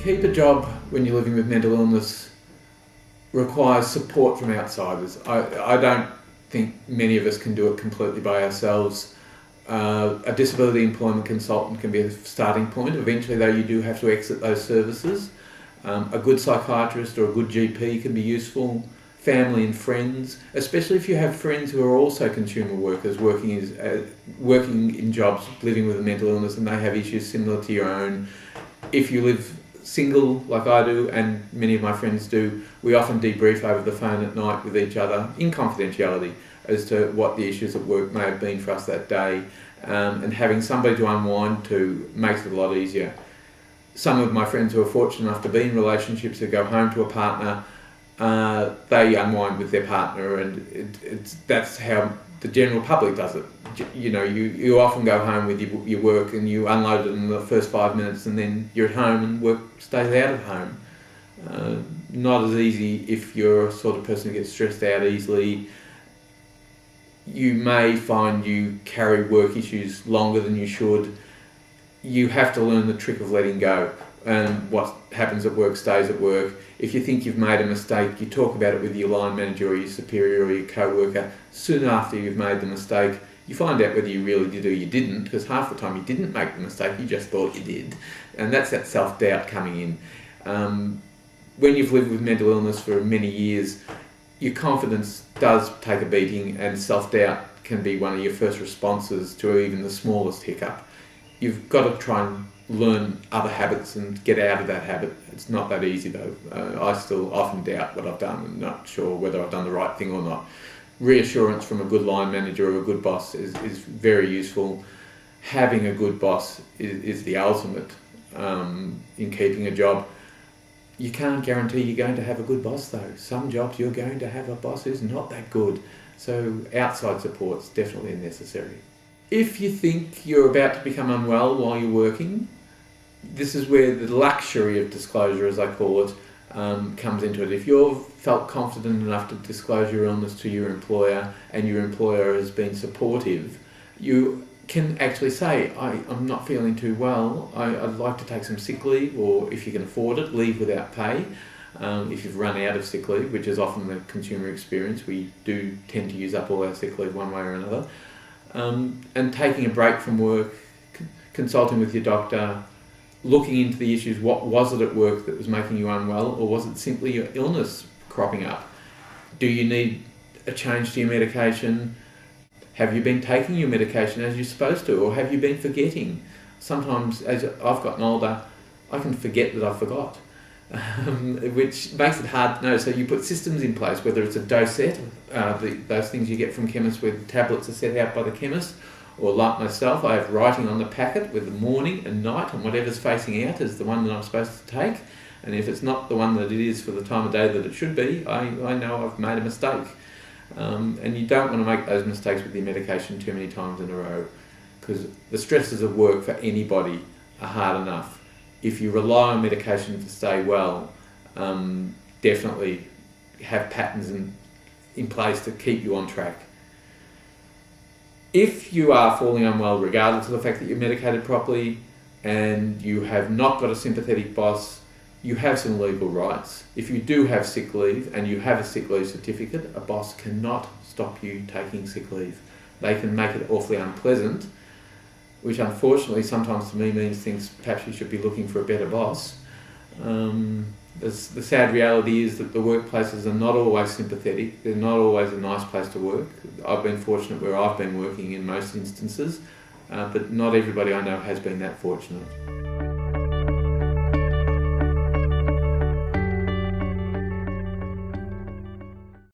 keep a job when you're living with mental illness requires support from outsiders. I don't think many of us can do it completely by ourselves. A disability employment consultant can be a starting point. Eventually, though, you do have to exit those services. A good psychiatrist or a good GP can be useful. Family and friends, especially if you have friends who are also consumer workers working in jobs, living with a mental illness, and they have issues similar to your own. If you live single, like I do, and many of my friends do, we often debrief over the phone at night with each other in confidentiality as to what the issues at work may have been for us that day, and having somebody to unwind to makes it a lot easier. Some of my friends who are fortunate enough to be in relationships who go home to a partner, they unwind with their partner, and that's how the general public does it. You know, you often go home with your work and you unload it in the first 5 minutes, and then you're at home and work stays out of home. Not as easy if you're a sort of person who gets stressed out easily. You may find you carry work issues longer than you should. You have to learn the trick of letting go, and what happens at work stays at work. If you think you've made a mistake, you talk about it with your line manager or your superior or your co-worker. Soon after you've made the mistake, you find out whether you really did or you didn't, because half the time you didn't make the mistake, you just thought you did. And that's that self-doubt coming in. When you've lived with mental illness for many years, your confidence does take a beating, and self-doubt can be one of your first responses to even the smallest hiccup. You've got to try and learn other habits and get out of that habit. It's not that easy though. I still often doubt what I've done and not sure whether I've done the right thing or not. Reassurance from a good line manager or a good boss is very useful. Having a good boss is the ultimate in keeping a job. You can't guarantee you're going to have a good boss though. Some jobs you're going to have a boss who's not that good. So outside support's definitely necessary. If you think you're about to become unwell while you're working, this is where the luxury of disclosure, as I call it, comes into it. If you've felt confident enough to disclose your illness to your employer and your employer has been supportive, you can actually say, I'm not feeling too well, I'd like to take some sick leave, or if you can afford it, leave without pay. If you've run out of sick leave, which is often the consumer experience, we do tend to use up all our sick leave one way or another. And taking a break from work, consulting with your doctor, looking into the issues. What was it at work that was making you unwell, or was it simply your illness cropping up? Do you need a change to your medication? Have you been taking your medication as you're supposed to, or have you been forgetting? Sometimes, as I've gotten older, I can forget that I forgot, which makes it hard to know. So you put systems in place, whether it's a dosette, those things you get from chemists where the tablets are set out by the chemist, or like myself, I have writing on the packet with the morning and night, and whatever's facing out is the one that I'm supposed to take. And if it's not the one that it is for the time of day that it should be, I know I've made a mistake. And you don't want to make those mistakes with your medication too many times in a row, because the stresses of work for anybody are hard enough. If you rely on medication to stay well, definitely have patterns in place to keep you on track. If you are falling unwell, regardless of the fact that you're medicated properly and you have not got a sympathetic boss, you have some legal rights. If you do have sick leave and you have a sick leave certificate, a boss cannot stop you taking sick leave. They can make it awfully unpleasant, which unfortunately sometimes to me means things perhaps you should be looking for a better boss. The sad reality is that the workplaces are not always sympathetic. They're not always a nice place to work. I've been fortunate where I've been working in most instances, but not everybody I know has been that fortunate.